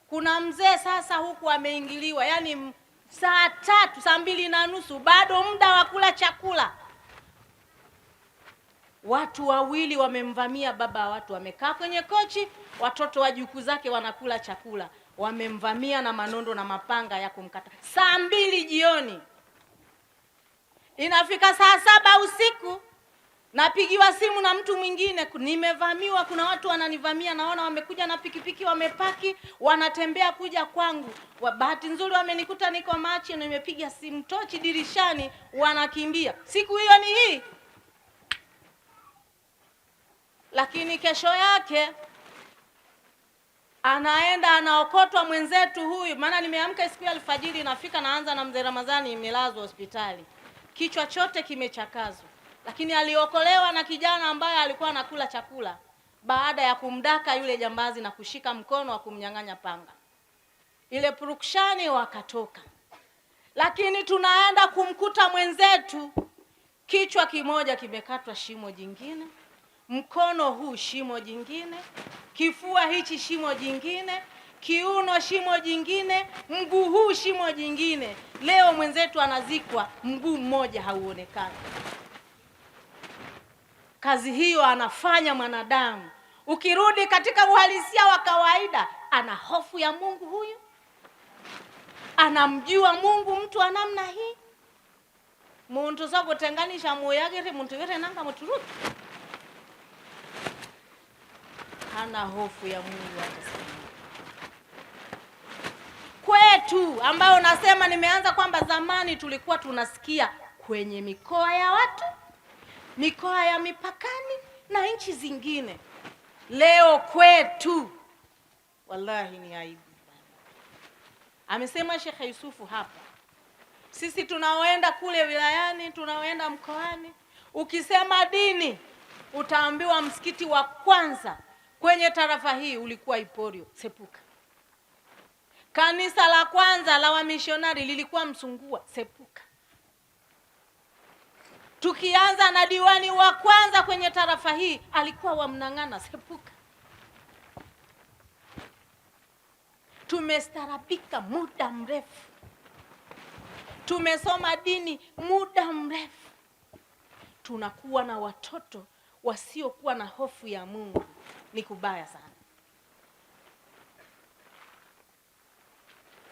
kuna mzee sasa huku ameingiliwa. Yani saa 3, saa 2:30, bado muda wa kula chakula, watu wawili wamemvamia baba. Watu wamekaa kwenye kochi, watoto wajukuu zake wanakula chakula, wamemvamia na manondo na mapanga ya kumkata. Saa 2 jioni. Inafika saa 7 usiku napigiwa simu na mtu mwingine, nimevamiwa, kuna watu wananivamia, naona wamekuja na pikipiki, wamepaki, wanatembea kuja kwangu. Bahati nzuri wamenikuta niko machi, na nimepiga simu tochi dirishani, wanakimbia. Siku hiyo ni hii. Lakini kesho yake anaenda anaokotwa mwenzetu huyu. Maana nimeamka siku ya alfajiri, nafika naanza na mzee Ramadhani, imelazwa hospitali, kichwa chote kimechakazwa. Lakini aliokolewa na kijana ambaye alikuwa anakula chakula, baada ya kumdaka yule jambazi na kushika mkono wa kumnyang'anya panga. Ile purukshani wakatoka. Lakini tunaenda kumkuta mwenzetu, kichwa kimoja kimekatwa shimo jingine, mkono huu shimo jingine, kifua hichi shimo jingine, kiuno shimo jingine, mguu huu shimo jingine. Leo mwenzetu anazikwa, mguu mmoja hauonekani. Kazi hiyo anafanya mwanadamu. Ukirudi katika uhalisia wa kawaida, ana hofu ya Mungu huyu? Anamjua Mungu mtu wa namna hii? Muntu zako tenganisha moyo yake muntu yote nanga muturuki. Hana hofu ya Mungu hata sana. Kwetu ambao nasema, nimeanza kwamba zamani tulikuwa tunasikia kwenye mikoa ya watu, mikoa ya mipakani na nchi zingine. Leo kwetu wallahi ni aibu. Amesema Sheikh Yusufu hapa, sisi tunaoenda kule wilayani, tunaoenda mkoani, ukisema dini utaambiwa msikiti wa kwanza kwenye tarafa hii ulikuwa Iporio, Sepuka. Kanisa la kwanza la wamishonari lilikuwa Msungua, Sepuka. Tukianza na diwani wa kwanza kwenye tarafa hii alikuwa wa Mnang'ana, Sepuka. Tumestarabika muda mrefu, tumesoma dini muda mrefu, tunakuwa na watoto wasiokuwa na hofu ya Mungu. Ni kubaya sana.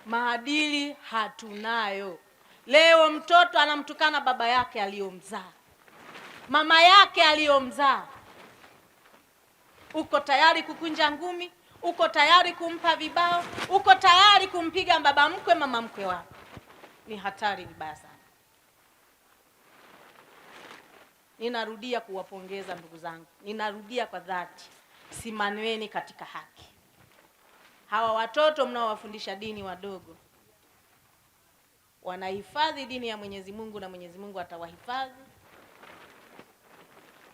Maadili hatunayo. Leo mtoto anamtukana baba yake aliyomzaa, mama yake aliyomzaa. Uko tayari kukunja ngumi, uko tayari kumpa vibao, uko tayari kumpiga baba mkwe, mama mkwe wako. Ni hatari vibaya sana. Ninarudia kuwapongeza ndugu zangu, ninarudia kwa dhati, simameni katika haki. Hawa watoto mnaowafundisha dini wadogo wanahifadhi dini ya Mwenyezi Mungu na Mwenyezi Mungu atawahifadhi,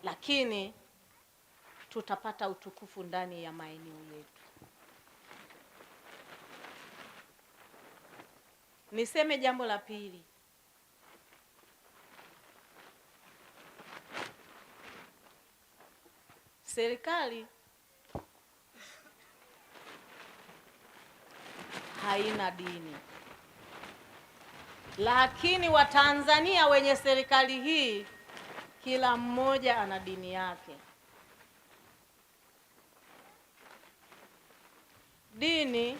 lakini tutapata utukufu ndani ya maeneo yetu. Niseme jambo la pili. Serikali haina dini, lakini Watanzania wenye serikali hii kila mmoja ana dini yake. Dini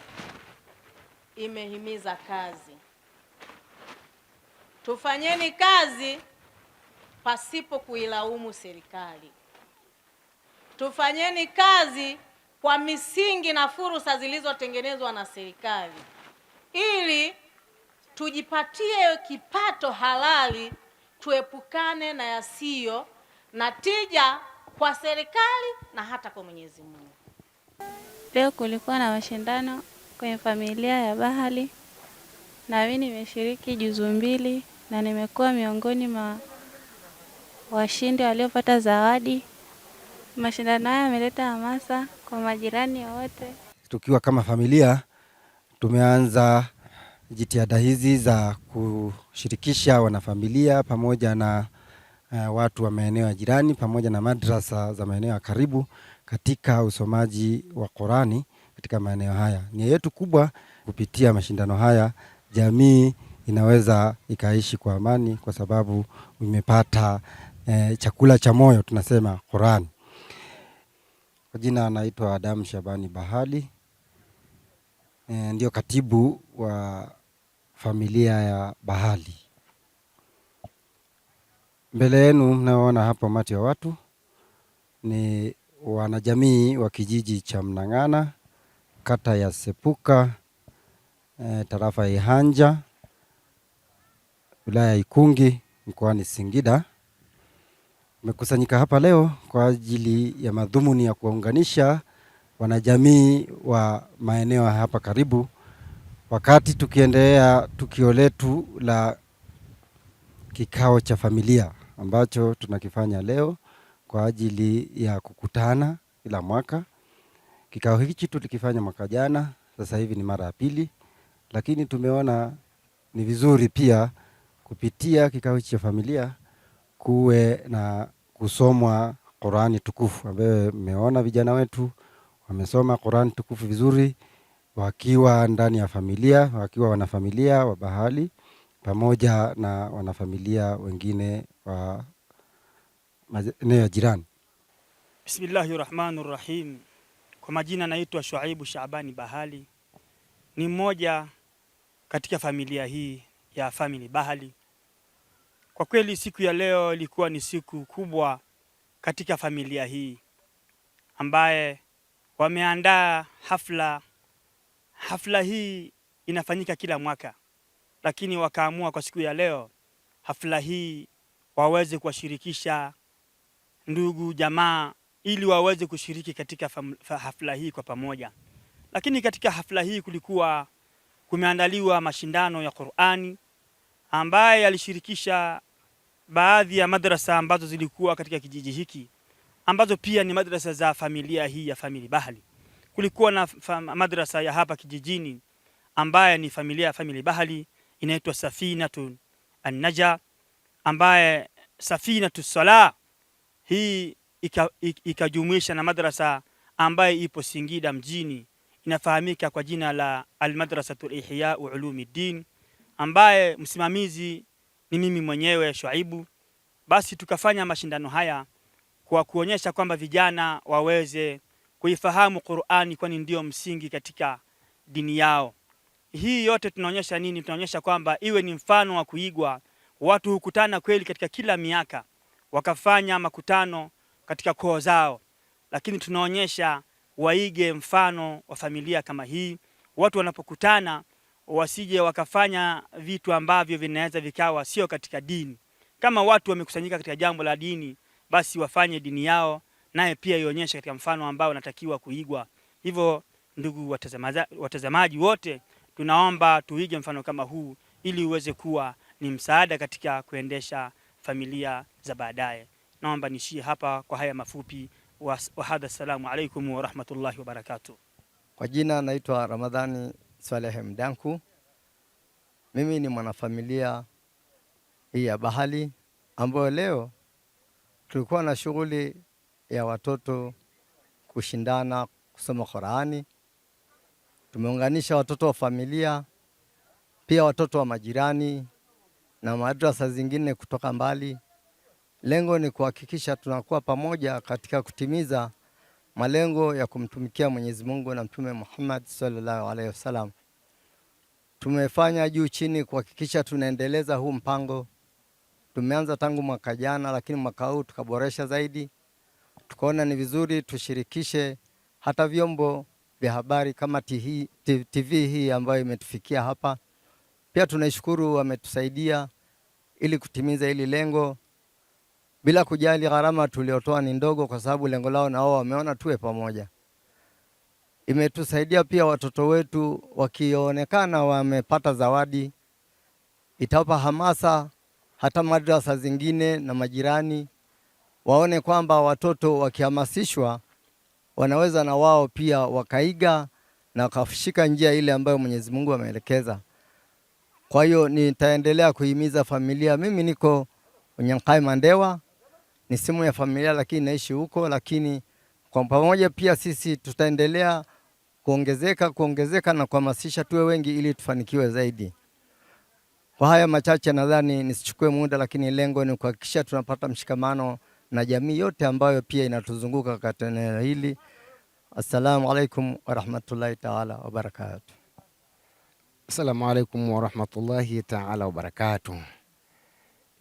imehimiza kazi. Tufanyeni kazi pasipo kuilaumu serikali. Tufanyeni kazi kwa misingi na fursa zilizotengenezwa na serikali, ili tujipatie kipato halali, tuepukane na yasiyo na tija kwa serikali na hata kwa Mwenyezi Mungu. Leo kulikuwa na mashindano kwenye familia ya Bahali, na mimi nimeshiriki juzu 2 na nimekuwa miongoni mwa washindi waliopata zawadi. Mashindano haya yameleta hamasa kwa majirani wote. Tukiwa kama familia tumeanza jitihada hizi za kushirikisha wanafamilia pamoja na watu wa maeneo ya jirani pamoja na madrasa za maeneo ya karibu katika usomaji wa Qurani katika maeneo haya. Nia yetu kubwa kupitia mashindano haya, jamii inaweza ikaishi kwa amani kwa sababu imepata chakula cha moyo, tunasema Qurani. Kwa jina anaitwa Adam Shabani Bahali, ndio katibu wa familia ya Bahali. Mbele yenu mnaona hapa umati wa watu ni wanajamii wa kijiji cha Mnang'ana, kata ya Sepuka, tarafa ya Ihanja, wilaya ya Ikungi, mkoani Singida. Tumekusanyika hapa leo kwa ajili ya madhumuni ya kuwaunganisha wanajamii wa maeneo hapa karibu, wakati tukiendelea tukio letu la kikao cha familia ambacho tunakifanya leo kwa ajili ya kukutana kila mwaka. Kikao hiki tulikifanya mwaka jana, sasa hivi ni mara ya pili, lakini tumeona ni vizuri pia kupitia kikao cha familia kuwe na kusomwa Qurani tukufu, ambayo mmeona vijana wetu wamesoma Qurani tukufu vizuri wakiwa ndani ya familia, wakiwa wanafamilia wa Bahali pamoja na wanafamilia wengine wa maeneo ya jirani. Bismillahirrahmanirrahim. Kwa majina naitwa Shuaibu Shabani Bahali. Ni mmoja katika familia hii ya family Bahali. Kwa kweli siku ya leo ilikuwa ni siku kubwa katika familia hii, ambaye wameandaa hafla. Hafla hii inafanyika kila mwaka, lakini wakaamua kwa siku ya leo hafla hii waweze kuwashirikisha ndugu jamaa ili waweze kushiriki katika hafla hii kwa pamoja. Lakini katika hafla hii kumeandaliwa mashindano ya Qur'ani ambaye yalishirikisha baadhi ya madrasa ambazo zilikuwa katika kijiji hiki, ambazo pia ni madrasa za familia hii ya family Bahali. Kulikuwa na madrasa ya hapa kijijini ambaye ni familia ya family Bahali, inaitwa Safinatu An-Naja, ambaye Safinatu Sala hii ikajumuisha na madrasa ambaye ipo Singida mjini, inafahamika kwa jina la Al-Madrasatul Ihya wa Ulumuddin, ambaye msimamizi ni mimi mwenyewe Shuaibu. Basi tukafanya mashindano haya kwa kuonyesha kwamba vijana waweze kuifahamu Qur'ani, kwani ndio msingi katika dini yao. hii yote tunaonyesha nini? Tunaonyesha kwamba iwe ni mfano wa kuigwa. Watu hukutana kweli katika kila miaka, wakafanya makutano katika koo zao, lakini tunaonyesha waige mfano wa familia kama hii. Watu wanapokutana wasije wakafanya vitu ambavyo vinaweza vikawa sio katika dini. Kama watu wamekusanyika katika jambo la dini, basi wafanye dini yao, naye pia ionyeshe katika mfano ambao unatakiwa kuigwa. Hivyo ndugu watazamaji wote, tunaomba tuige mfano kama huu ili uweze kuwa ni msaada katika kuendesha familia za baadaye. Naomba nishie hapa kwa haya mafupi. Wa hadha, assalamu alaikum wa rahmatullahi wa barakatuh. Kwa jina naitwa Ramadhani Swalehe Mdanku. Mimi ni mwanafamilia hii ya Bahali, ambayo leo tulikuwa na shughuli ya watoto kushindana kusoma Qur'ani. Tumeunganisha watoto wa familia, pia watoto wa majirani na madrasa zingine kutoka mbali. Lengo ni kuhakikisha tunakuwa pamoja katika kutimiza malengo ya kumtumikia Mwenyezi Mungu na Mtume Muhammad sallallahu alaihi wasallam. Tumefanya juu chini kuhakikisha tunaendeleza huu mpango. Tumeanza tangu mwaka jana, lakini mwaka huu tukaboresha zaidi. Tukaona ni vizuri tushirikishe hata vyombo vya habari kama TV hii ambayo imetufikia hapa. Pia tunaishukuru wametusaidia ili kutimiza hili lengo, bila kujali gharama tuliotoa ni ndogo, kwa sababu lengo lao na wao wameona tuwe pamoja. Imetusaidia pia watoto wetu wakionekana wamepata zawadi, itawapa hamasa hata madrasa zingine na majirani waone kwamba watoto wakihamasishwa wanaweza na wao pia wakaiga na wakashika njia ile ambayo Mwenyezi Mungu ameelekeza. Kwa hiyo nitaendelea kuhimiza familia. Mimi niko Unyankai Mandewa, ni simu ya familia lakini naishi huko, lakini kwa pamoja pia sisi tutaendelea kuongezeka na kuhamasisha tuwe wengi ili tufanikiwe zaidi. Kwa haya machache nadhani nisichukue muda, lakini lengo ni kuhakikisha tunapata mshikamano na jamii yote ambayo pia inatuzunguka katika eneo hili. Assalamu alaikum wa rahmatullahi ta'ala wa barakatuh. Assalamu alaikum wa rahmatullahi ta'ala wa barakatuh.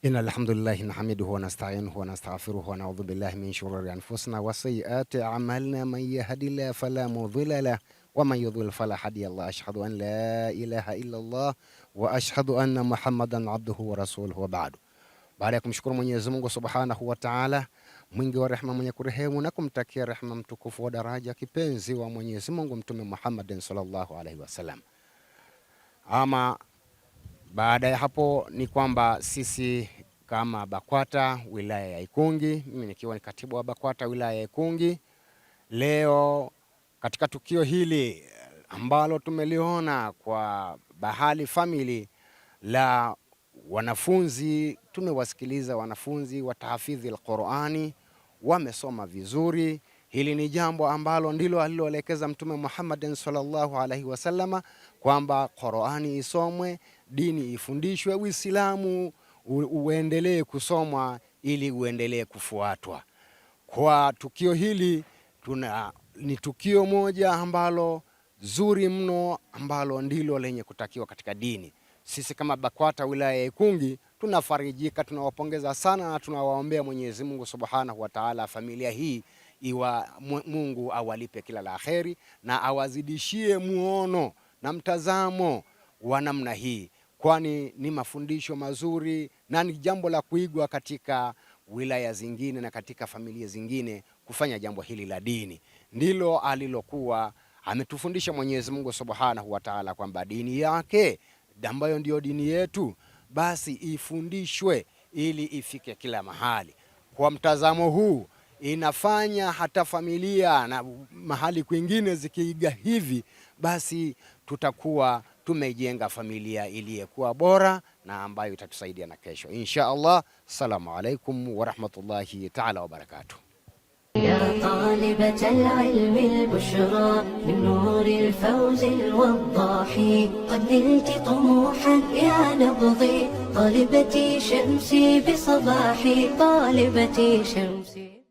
Inna alhamdulillahi nahmiduhu wa nasta'inuhu wa nastaghfiruhu wa na'udhu billahi min shururi anfusina wa sayyiati a'malina, man yahdihillahu fala mudilla lahu wa man yudlil fala hadiya lahu. Ashhadu an la ilaha illa Allah wa ashhadu anna Muhammadan abduhu wa rasuluhu, wa ba'du. Baada ya kumshukuru Mwenyezi Mungu Subhanahu wa Ta'ala, mwingi wa rehema, mwenye kurehemu, na kumtakia rehema mtukufu wa daraja kipenzi wa Mwenyezi Mungu Mtume Muhammad sallallahu alaihi wasallam. Ama baada ya hapo ni kwamba sisi kama BAKWATA wilaya ya Ikungi, mimi nikiwa ni katibu wa BAKWATA wilaya ya Ikungi, leo katika tukio hili ambalo tumeliona kwa Bahali family la wanafunzi, tumewasikiliza wanafunzi watahafidhi al-Qur'ani, wamesoma vizuri. Hili ni jambo ambalo ndilo aliloelekeza Mtume Muhammad sallallahu alaihi wasallama, kwamba Qur'ani isomwe, dini ifundishwe, Uislamu uendelee kusomwa ili uendelee kufuatwa. Kwa tukio hili ni tukio moja ambalo zuri mno, ambalo ndilo lenye kutakiwa katika dini. Sisi kama BAKWATA wilaya ya Ikungi tunafarijika, tunawapongeza sana na tunawaombea Mwenyezi Mungu Subhanahu wa Ta'ala familia hii Mungu awalipe kila la kheri na awazidishie muono na mtazamo wa namna hii, kwani ni mafundisho mazuri na ni jambo la kuigwa katika wilaya zingine na katika familia zingine kufanya jambo hili la dini. Ndilo alilokuwa ametufundisha Mwenyezi Mungu Subhanahu wa Ta'ala, kwamba dini yake ambayo ndio dini yetu basi ifundishwe ili ifike kila mahali. Kwa mtazamo huu inafanya hata familia na mahali kwingine zikiiga hivi, basi tutakuwa tumejenga familia iliyokuwa bora na ambayo itatusaidia na kesho insha Allah. Assalamu alaikum wa rahmatullahi ta'ala wa barakatuh. يا طالبة العلم البشرى من نور الفوز الوضاح، قد نلت طموحا يا نبضي، طالبتي شمسي بصباحي، طالبتي شمسي.